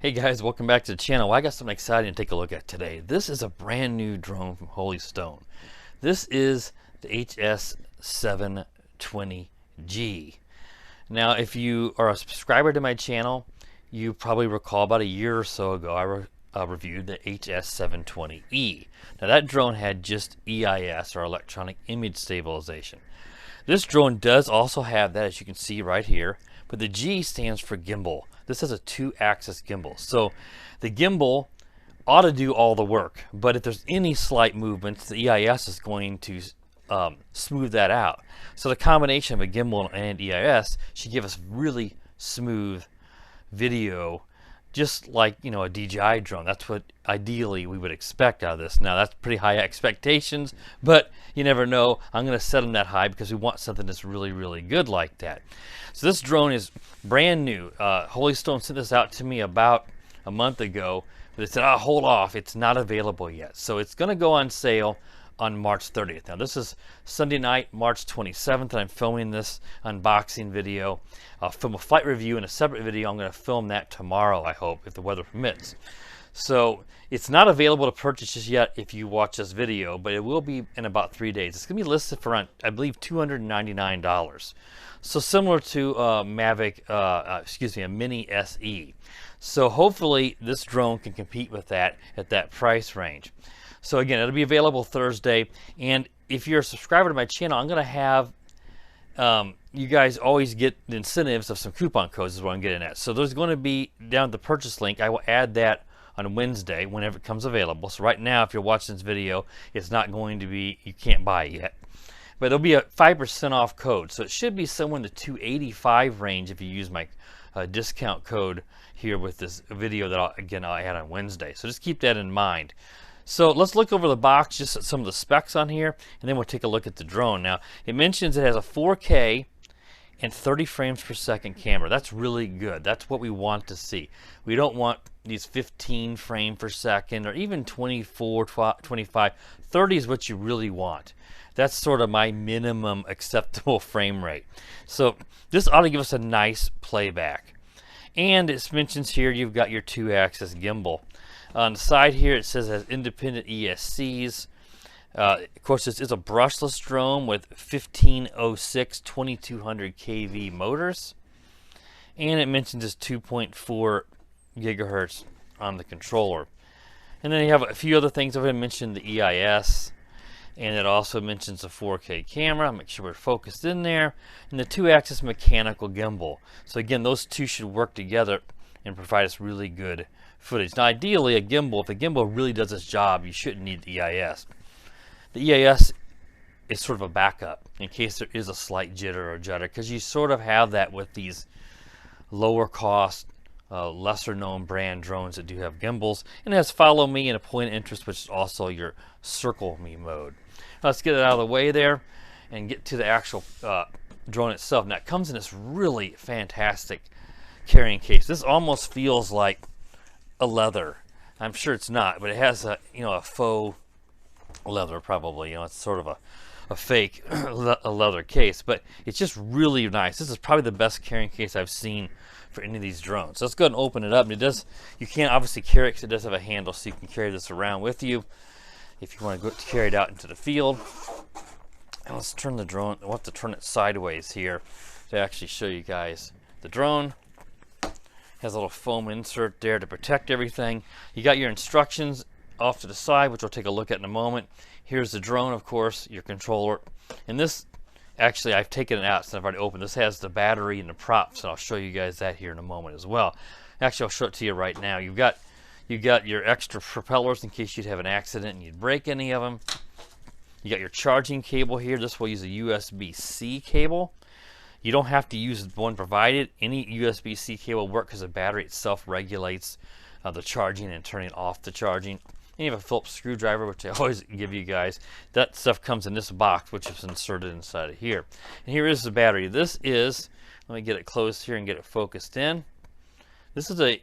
Hey guys, welcome back to the channel. Well, I got something exciting to take a look at today. This is a brand new drone from Holy Stone. This is the HS720G. Now, if you are a subscriber to my channel, you probably recall about a year or so ago I reviewed the HS720E. Now that drone had just EIS, or electronic image stabilization. This drone does also have that, as you can see right here, but the G stands for gimbal. This has a 2-axis gimbal. So the gimbal ought to do all the work, but if there's any slight movements, the EIS is going to smooth that out. So the combination of a gimbal and EIS should give us really smooth video, just like, you know, a DJI drone. That's what ideally we would expect out of this. Now that's pretty high expectations, but you never know. I'm going to set them that high because we want something that's really, really good like that. So this drone is brand new. Holy Stone sent this out to me about a month ago, but they said, oh, hold off, it's not available yet. So it's going to go on sale on March 30th. Now this is Sunday night, March 27th, and I'm filming this unboxing video. I'll film a flight review in a separate video. I'm going to film that tomorrow, I hope, if the weather permits. So it's not available to purchase just yet if you watch this video, but it will be in about 3 days. It's going to be listed for around, I believe, $299. So similar to MAVIC, a Mini SE. So hopefully this drone can compete with that at that price range. So again, it'll be available Thursday, and if you're a subscriber to my channel, I'm going to have you guys always get the incentives of some coupon codes is what I'm getting at. So there's going to be down the purchase link. I will add that on Wednesday whenever it comes available. So right now, if you're watching this video, it's not going to be, you can't buy it yet. But there'll be a 5% off code. So it should be somewhere in the $285 range if you use my discount code here with this video that I'll add on Wednesday. So just keep that in mind. So let's look over the box, just at some of the specs on here, and then we'll take a look at the drone. Now, it mentions it has a 4K and 30 frames per second camera. That's really good. That's what we want to see. We don't want these 15 frames per second or even 24, 25. 30 is what you really want. That's sort of my minimum acceptable frame rate. So this ought to give us a nice playback. And it mentions here you've got your 2-axis gimbal. On the side here it says it has independent ESCs. Of course, this is a brushless drone with 1506 2200 kV motors. And it mentions it's 2.4 gigahertz on the controller. And then you have a few other things. I've already mentioned the EIS. And it also mentions a 4K camera. Make sure we're focused in there. And the 2-axis mechanical gimbal. So again, those two should work together and provide us really good footage. Now ideally a gimbal, if the gimbal really does its job, you shouldn't need the EIS. The EIS is sort of a backup in case there is a slight jitter or judder, because you sort of have that with these lower cost, lesser known brand drones that do have gimbals. And it has follow me and a point of interest, which is also your circle me mode. Now let's get it out of the way there and get to the actual drone itself. Now it comes in this really fantastic carrying case. This almost feels like a leather. I'm sure it's not, but it has a, you know, a faux leather probably. You know, it's sort of a fake a leather case, but it's just really nice. This is probably the best carrying case I've seen for any of these drones. So let's go ahead and open it up. And it does, you can't obviously carry it because it does have a handle, so you can carry this around with you if you want to go carry it out into the field. And let's turn the drone. We'll have to turn it sideways here to actually show you guys the drone. Has a little foam insert there to protect everything. You got your instructions off to the side, which we'll take a look at in a moment. Here's the drone, of course, your controller. And this, actually, I've taken it out since I've already opened. This has the battery and the props, and I'll show you guys that here in a moment as well. Actually, I'll show it to you right now. You've got your extra propellers in case you'd have an accident and you'd break any of them. You got your charging cable here. This will use a USB-C cable. You don't have to use the one provided. Any USB-C cable will work because the battery itself regulates the charging and turning off the charging. And you have a Phillips screwdriver, which I always give you guys. That stuff comes in this box, which is inserted inside of here. And here is the battery. This is, let me get it closed here and get it focused in. This is a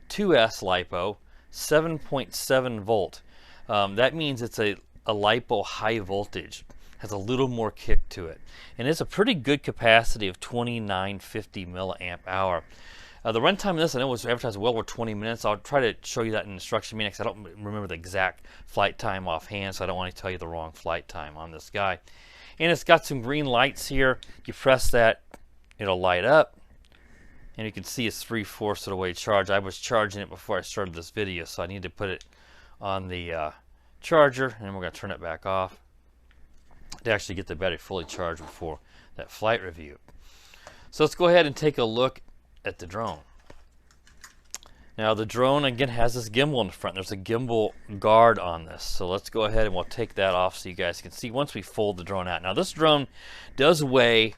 2S LiPo, 7.7 volt. That means it's a LiPo high voltage. Has a little more kick to it, and it's a pretty good capacity of 2950 milliamp hour. The runtime of this, I know, was advertised well over 20 minutes. I'll try to show you that in instruction manual because I don't remember the exact flight time offhand, so I don't want to tell you the wrong flight time on this guy. And it's got some green lights here. You press that, it'll light up. And you can see it's 3/4 of the way charged. I was charging it before I started this video, so I need to put it on the charger, and we're going to turn it back off to actually get the battery fully charged before that flight review. So let's go ahead and take a look at the drone. Now the drone again has this gimbal in the front. There's a gimbal guard on this. So let's go ahead and we'll take that off so you guys can see once we fold the drone out. Now this drone does weigh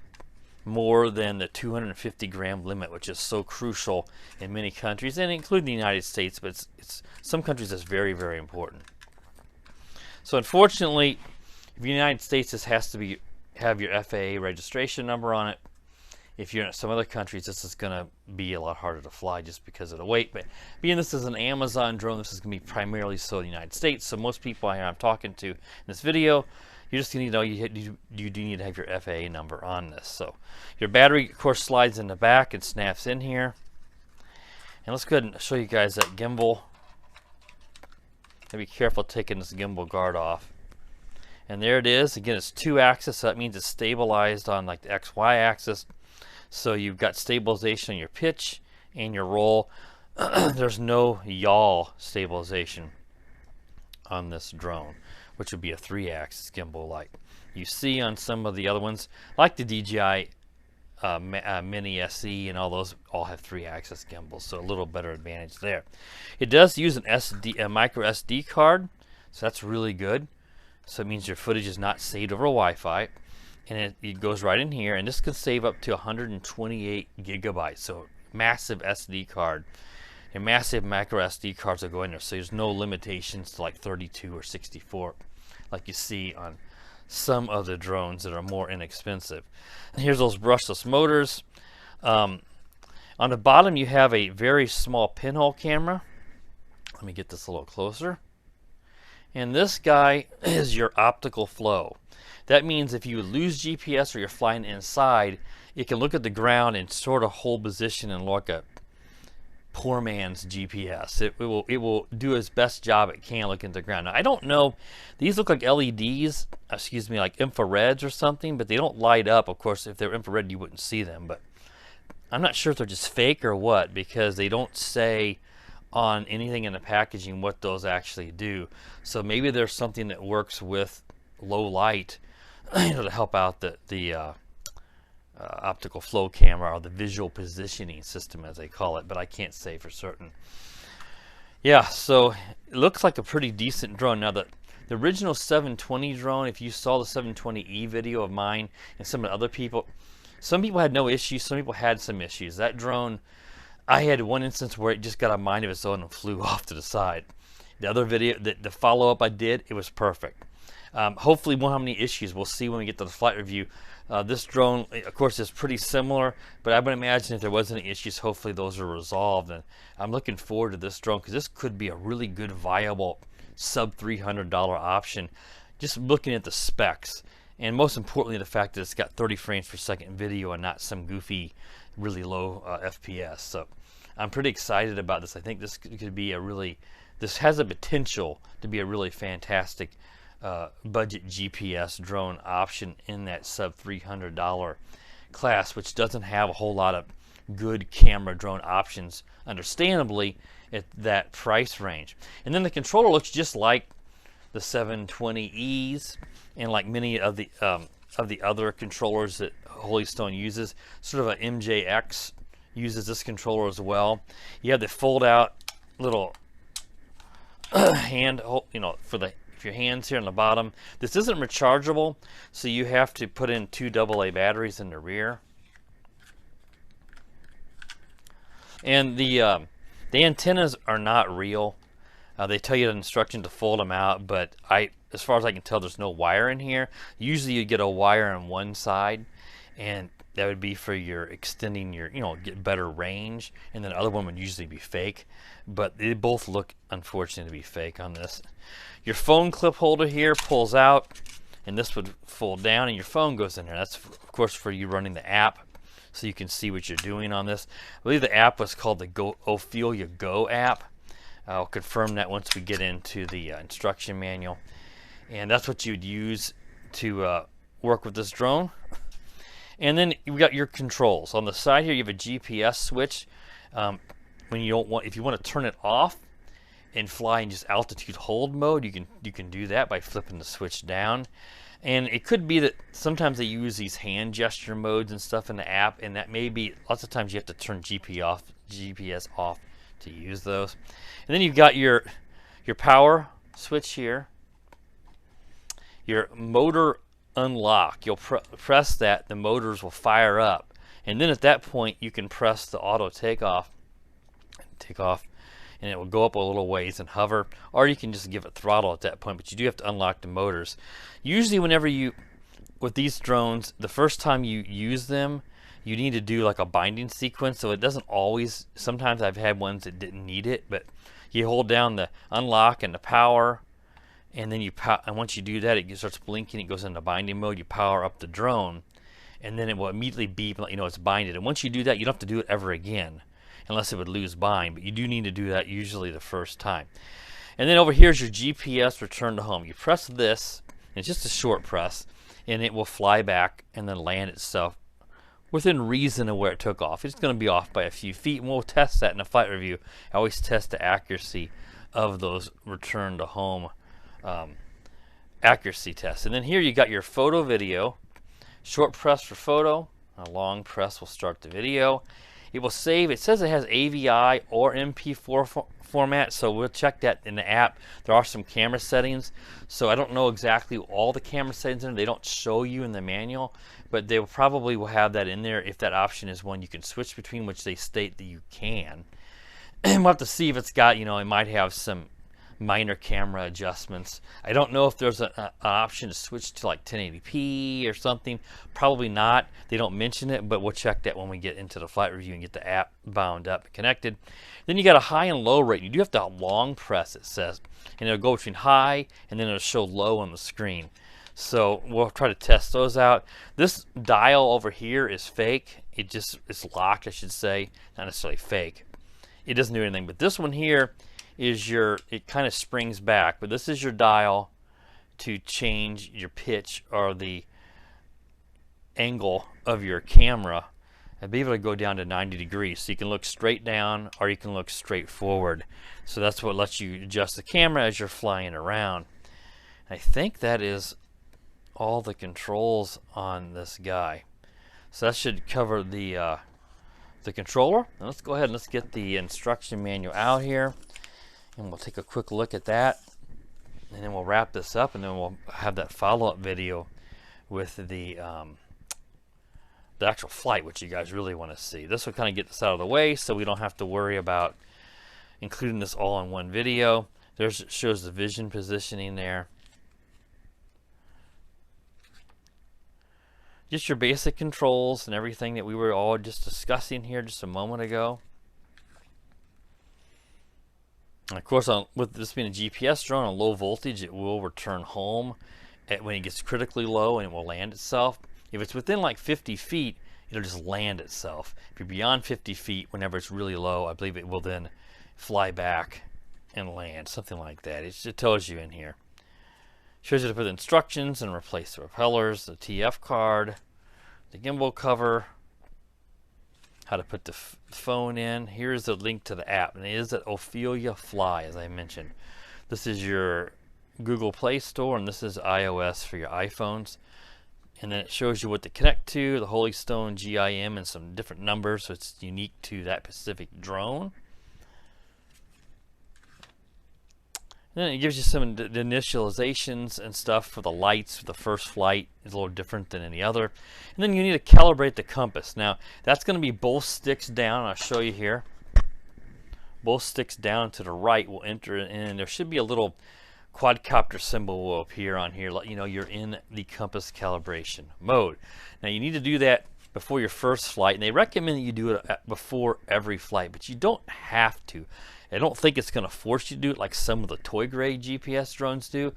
more than the 250-gram limit, which is so crucial in many countries, and including the United States, but it's some countries it's very, very important. So unfortunately, if the United States, this has to have your FAA registration number on it. If you're in some other countries, this is going to be a lot harder to fly just because of the weight. But being this is an Amazon drone, this is going to be primarily sold in the United States. So most people I'm talking to in this video, you're just going to know you do need to have your FAA number on this. So your battery, of course, slides in the back and snaps in here. And let's go ahead and show you guys that gimbal. Be careful taking this gimbal guard off. And there it is. Again, it's 2-axis, so that means it's stabilized on like the XY axis. So you've got stabilization on your pitch and your roll. There's no yaw stabilization on this drone, which would be a 3-axis gimbal like you see on some of the other ones, like the DJI Mini SE, and all those all have 3-axis gimbals, so a little better advantage there. It does use a micro SD card, so that's really good. So it means your footage is not saved over Wi-Fi, and it goes right in here, and this can save up to 128 gigabytes, so massive SD card. And massive micro SD cards will go in there, so there's no limitations to like 32 or 64 like you see on some of the drones that are more inexpensive. And here's those brushless motors. On the bottom you have a very small pinhole camera. Let me get this a little closer. And this guy is your optical flow. That means if you lose GPS or you're flying inside, it can look at the ground and sort of hold position and look at poor man's GPS. It will do its best job it can looking at the ground. Now, I don't know, these look like LEDs, excuse me, like infrareds or something, but they don't light up. Of course, if they're infrared, you wouldn't see them, but I'm not sure if they're just fake or what, because they don't say on anything in the packaging what those actually do. So maybe there's something that works with low light, to help out the optical flow camera, or the visual positioning system as they call it, but I can't say for certain. Yeah, so it looks like a pretty decent drone. Now the original 720 drone, if you saw the 720E video of mine and some of the other people, some people had no issues, some people had some issues. That drone, I had one instance where it just got a mind of its own and flew off to the side. The other video, the follow-up I did, it was perfect. Hopefully we won't have any issues. We'll see when we get to the flight review. This drone, of course, is pretty similar, but I would imagine if there was any issues, hopefully those are resolved. And I'm looking forward to this drone because this could be a really good, viable sub $300 option. Just looking at the specs, and most importantly, the fact that it's got 30 frames per second video and not some goofy, really low FPS. So I'm pretty excited about this. I think this could be this has a potential to be a really fantastic budget GPS drone option in that sub $300 class, which doesn't have a whole lot of good camera drone options, understandably, at that price range. And then the controller looks just like the 720Es and like many of the other controllers that Holy Stone uses. Sort of an MJX uses this controller as well. You have the fold out little hand, for your hands here on the bottom. This isn't rechargeable, so you have to put in 2 AA batteries in the rear. And the antennas are not real. They tell you the instruction to fold them out, but as far as I can tell, there's no wire in here. Usually you get a wire on one side, and that would be for your extending your, get better range, and then the other one would usually be fake, but they both look, unfortunately, to be fake on this. Your phone clip holder here pulls out, and this would fold down, and your phone goes in there. That's, of course, for you running the app. so you can see what you're doing on this. I believe the app was called the Ophelia Go app. I'll confirm that once we get into the instruction manual. And that's what you'd use to work with this drone. And then you've got your controls. On the side here, you have a GPS switch. When you don't want, if you want to turn it off and fly in just altitude hold mode, you can do that by flipping the switch down. And it could be that sometimes they use these hand gesture modes and stuff in the app, and that may be, lots of times you have to turn GPS off to use those. And then you've got your power switch here, your motor unlock. You'll press that, the motors will fire up, and then at that point you can press the auto take off, and it will go up a little ways and hover, or you can just give it throttle at that point, but you do have to unlock the motors. Usually whenever with these drones, the first time you use them, you need to do like a binding sequence, so it doesn't always, sometimes I've had ones that didn't need it, but you hold down the unlock and the power, and then and once you do that, it starts blinking, it goes into binding mode, you power up the drone, and then it will immediately beep and let you know it's binded. And once you do that, you don't have to do it ever again, unless it would lose bind, but you do need to do that usually the first time. And then over here is your GPS return to home. You press this, and it's just a short press, and it will fly back and then land itself within reason of where it took off. It's going to be off by a few feet, and we'll test that in a flight review. I always test the accuracy of those return to home accuracy tests. And then here you got your photo video. Short press for photo, a long press will start the video. It will save, it says it has AVI or MP4 format, so we'll check that in the app. There are some camera settings, so I don't know exactly all the camera settings in there. They don't show you in the manual, but they probably will have that in there if that option is one you can switch between, which they state that you can. And we'll have to see if it's got, it might have some minor camera adjustments. I don't know if there's an option to switch to like 1080p or something. Probably not. They don't mention it, but we'll check that when we get into the flight review and get the app bound up and connected. Then you got a high and low rate. You do have to long press, it says, and it'll go between high and then it'll show low on the screen. So we'll try to test those out. This dial over here is fake. It's locked, I should say. Not necessarily fake. It doesn't do anything, but this one here is it kind of springs back, but this is your dial to change your pitch or the angle of your camera and be able to go down to 90 degrees, so you can look straight down or you can look straight forward. So that's what lets you adjust the camera as you're flying around. I think that is all the controls on this guy, so that should cover the controller. Now let's go ahead and let's get the instruction manual out here, and we'll take a quick look at that, and then we'll wrap this up, and then we'll have that follow-up video with the actual flight, which you guys really want to see. This will kind of get this out of the way so we don't have to worry about including this all in one video. It shows the vision positioning there. Just your basic controls and everything that we were all just discussing here just a moment ago. And of course, with this being a GPS drone on low voltage, it will return home when it gets critically low, and it will land itself. If it's within like 50 feet, it'll just land itself. If you're beyond 50 feet, whenever it's really low, I believe it will then fly back and land, something like that. It tells you in here. Shows you to put the instructions and replace the propellers, the TF card, the gimbal cover, how to put the phone in. Here's the link to the app, and it is at Ophelia Fly, as I mentioned. This is your Google Play Store, and this is iOS for your iPhones. And then it shows you what to connect to, the Holy Stone GIM, and some different numbers, so it's unique to that specific drone. And then it gives you some the initializations and stuff for the lights. For the first flight is a little different than any other. And then you need to calibrate the compass. Now that's going to be both sticks down. I'll show you here. Both sticks down to the right will enter in, and there should be a little quadcopter symbol will appear on here, let you know you're in the compass calibration mode. Now you need to do that before your first flight, and they recommend that you do it before every flight, but you don't have to. I don't think it's going to force you to do it like some of the toy grade GPS drones do,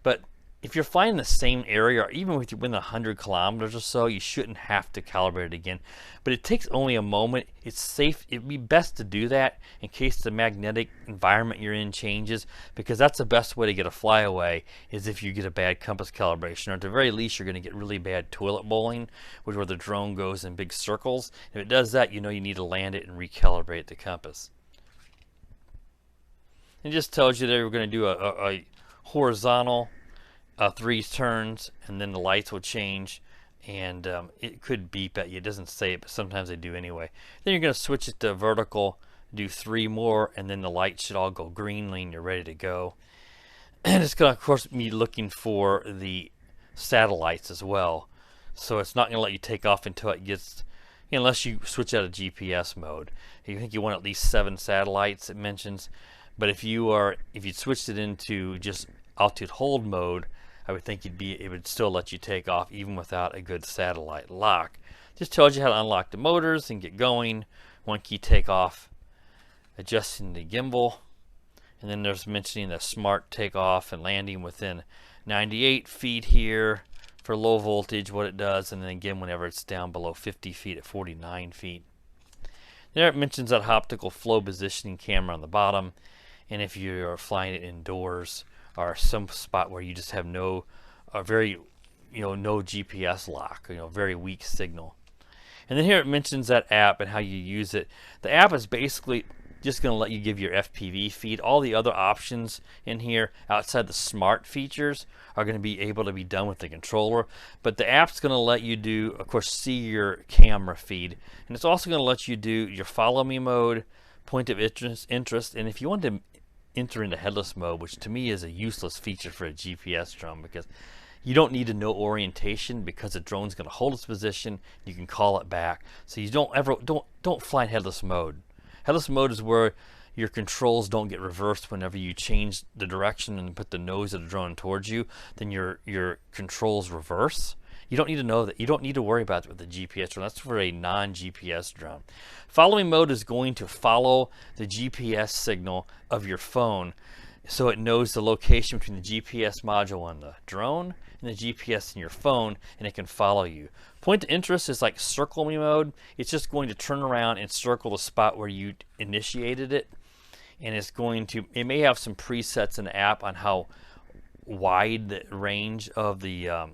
but if you're flying the same area, or even within 100 kilometers or so, you shouldn't have to calibrate it again. But it takes only a moment. It's safe. It'd be best to do that in case the magnetic environment you're in changes, because that's the best way to get a flyaway is if you get a bad compass calibration, or at the very least you're going to get really bad toilet bowling, which is where the drone goes in big circles. If it does that, you know you need to land it and recalibrate the compass. It just tells you that we're going to do a horizontal 3 turns, and then the lights will change, and it could beep at you. It doesn't say it, but sometimes they do anyway. Then you're going to switch it to vertical, do 3 more, and then the lights should all go green and you're ready to go. And it's going to, of course, be looking for the satellites as well. So it's not going to let you take off until it gets, unless you switch out of GPS mode. You think you want at least 7 satellites, it mentions. But if you switched it into just altitude hold mode, I would think it would still let you take off even without a good satellite lock. Just tells you how to unlock the motors and get going. 1 key takeoff, adjusting the gimbal, and then there's mentioning the smart takeoff and landing within 98 feet here for low voltage, what it does, and then again whenever it's down below 50 feet at 49 feet. There it mentions that optical flow positioning camera on the bottom, and if you are flying it indoors or some spot where you just have no GPS lock, very weak signal. And then here it mentions that app and how you use it. The app is basically just going to let you give your FPV feed. All the other options in here outside the smart features are going to be able to be done with the controller, but the app's going to let you do, of course, see your camera feed, and it's also going to let you do your follow me mode, point of interest, and if you want to enter into headless mode, which to me is a useless feature for a GPS drone, because you don't need to know orientation, because the drone's going to hold its position. You can call it back, so you don't fly in headless mode. Headless mode is where your controls don't get reversed whenever you change the direction and put the nose of the drone towards you. Then your controls reverse. You don't need to know that. You don't need to worry about it with the GPS drone. That's for a non-GPS drone. Following mode is going to follow the GPS signal of your phone, so it knows the location between the GPS module on the drone and the GPS in your phone, and it can follow you. Point of interest is like circle me mode. It's just going to turn around and circle the spot where you initiated it, and it may have some presets in the app on how wide the range of the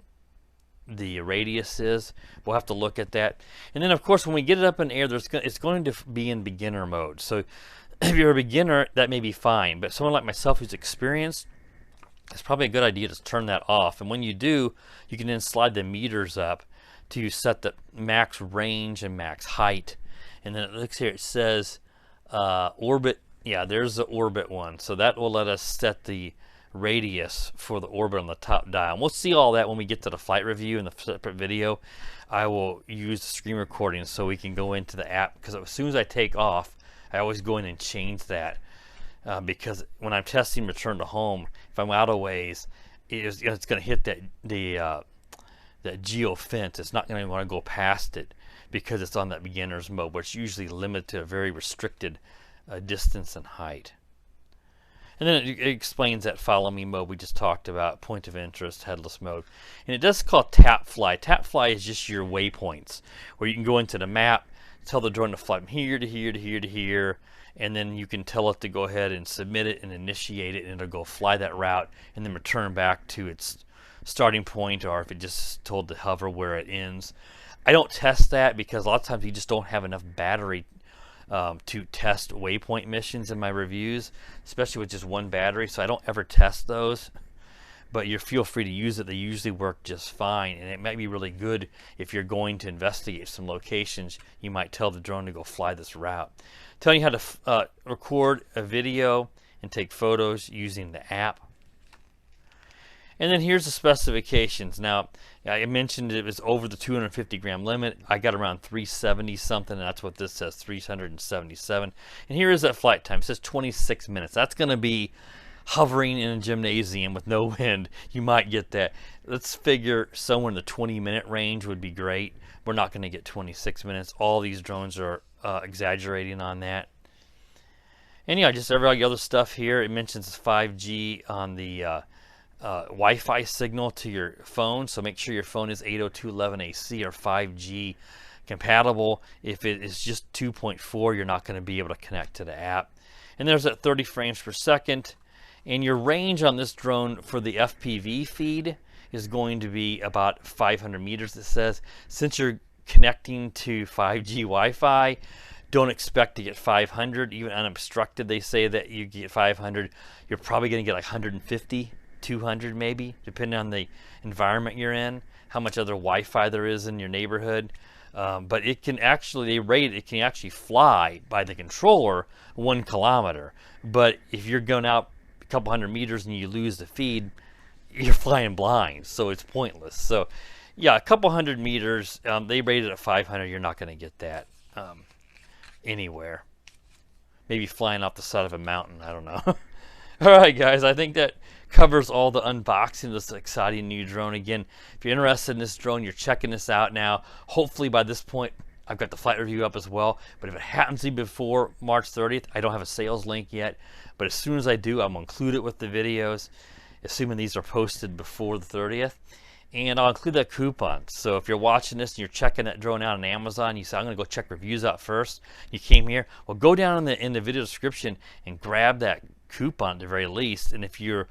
radius is. We'll have to look at that. And then of course when we get it up in the air, it's going to be in beginner mode. So if you're a beginner, that may be fine, but someone like myself who's experienced, it's probably a good idea to turn that off. And when you do, you can then slide the meters up to set the max range and max height. And then it looks here, it says orbit. Yeah, there's the orbit one. So that will let us set the radius for the orbit on the top dial. And we'll see all that when we get to the flight review in the separate video. I will use the screen recording so we can go into the app, because as soon as I take off, I always go in and change that, because when I'm testing return to home, if I'm out of ways, it's going to hit that geo fence. It's not going to want to go past it because it's on that beginner's mode, which is usually limited to a very restricted distance and height. And then it explains that follow me mode we just talked about, point of interest, headless mode. And it does call tap fly. Tap fly is just your waypoints, where you can go into the map, tell the drone to fly from here to here to here to here, and then you can tell it to go ahead and submit it and initiate it, and it'll go fly that route and then return back to its starting point, or if it just told to hover where it ends. I don't test that because a lot of times you just don't have enough battery to test waypoint missions in my reviews, especially with just one battery, so I don't ever test those. But you feel free to use it. They usually work just fine, and it might be really good if you're going to investigate some locations. You might tell the drone to go fly this route. Telling you how to record a video and take photos using the app. And then here's the specifications. Now, I mentioned it was over the 250 gram limit. I got around 370 something, and that's what this says, 377. And here is that flight time. It says 26 minutes. That's going to be hovering in a gymnasium with no wind. You might get that. Let's figure somewhere in the 20-minute range would be great. We're not going to get 26 minutes. All these drones are exaggerating on that. And yeah, just every other stuff here. It mentions 5G on the Wi-Fi signal to your phone, so make sure your phone is 802.11ac or 5G compatible. If it is just 2.4, you're not going to be able to connect to the app. And there's at 30 frames per second. And your range on this drone for the FPV feed is going to be about 500 meters, it says. Since you're connecting to 5G Wi-Fi, don't expect to get 500. Even unobstructed, they say that you get 500. You're probably going to get like 150, 200 maybe, depending on the environment you're in, how much other Wi-Fi there is in your neighborhood. But it can actually, they rate it can actually fly by the controller 1 kilometer. But if you're going out a couple hundred meters and you lose the feed, you're flying blind, so it's pointless. So yeah, a couple hundred meters, they rate it at 500. You're not going to get that anywhere. Maybe flying off the side of a mountain, I don't know. All right, guys, I think that covers all the unboxing of this exciting new drone. Again, if you're interested in this drone, you're checking this out now. Hopefully by this point, I've got the flight review up as well. But if it happens to be before March 30th, I don't have a sales link yet. But as soon as I do, I'm going to include it with the videos, assuming these are posted before the 30th. And I'll include that coupon. So if you're watching this and you're checking that drone out on Amazon, you say, I'm going to go check reviews out first. You came here. Well, go down in the video description and grab that coupon at the very least. And if you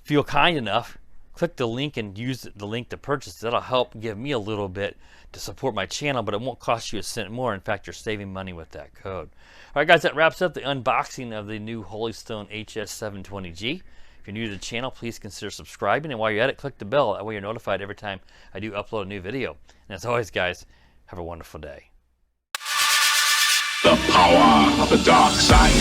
feel kind enough, click the link and use the link to purchase. That'll help give me a little bit to support my channel, but it won't cost you a cent more. In fact, you're saving money with that code. All right, guys, that wraps up the unboxing of the new Holy Stone HS720G. If you're new to the channel, please consider subscribing, and while you're at it, click the bell. That way you're notified every time I do upload a new video. And as always, guys, have a wonderful day. The power of the dark side.